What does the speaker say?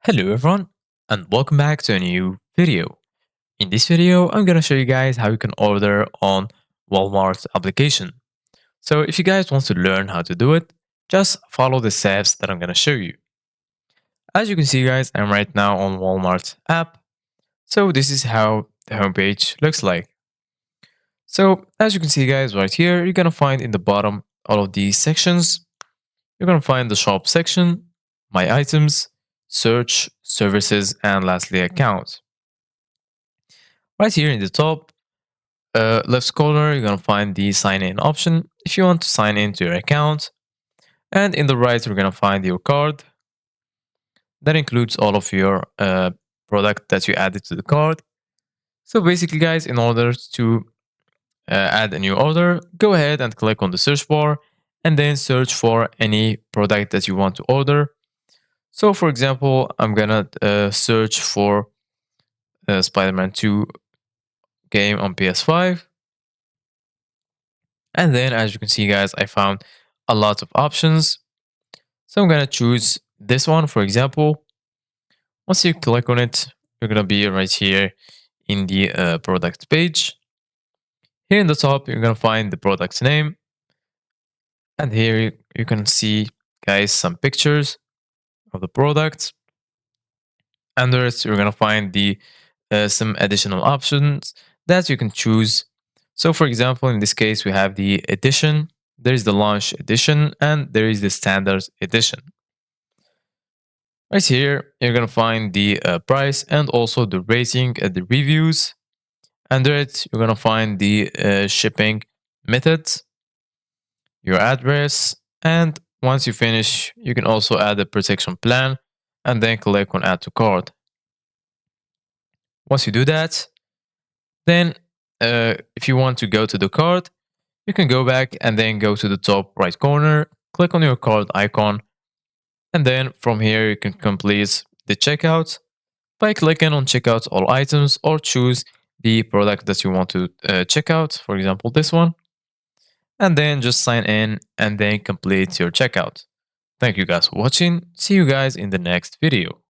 Hello everyone and welcome back to a new video. In this video, I'm gonna show you guys how you can order on Walmart's application. So if you guys want to learn how to do it, just follow the steps that I'm gonna show you. As you can see guys, I'm right now on Walmart's app. So this is how the homepage looks like. So as you can see guys right here, you're gonna find in the bottom all of these sections. You're gonna find the shop section, my items, search, services, and lastly account. Right here in the top left corner, you're going to find the sign in option if you want to sign into your account. And in the right, you're going to find your card. That includes all of your product that you added to the card. So basically, guys, in order to add a new order, go ahead and click on the search bar and then search for any product that you want to order. So for example, I'm going to search for Spider-Man 2 game on PS5. And then as you can see guys, I found a lot of options. So I'm going to choose this one, for example. Once you click on it, you're going to be right here in the product page. Here in the top, you're going to find the product's name. And here you can see guys some pictures of the product. Under it, you're going to find the some additional options that you can choose. So for example, in this case, we have the edition, there is the launch edition, and there is the standard edition. Right here, you're going to find the price and also the rating and the reviews. Under it, you're going to find the shipping method, your address, and once you finish, you can also add a protection plan and then click on add to cart. Once you do that, then if you want to go to the cart, you can go back and then go to the top right corner, click on your cart icon, and then from here you can complete the checkout by clicking on checkout all items or choose the product that you want to check out, for example this one, and then just sign in and then complete your checkout. Thank you guys for watching. See you guys in the next video.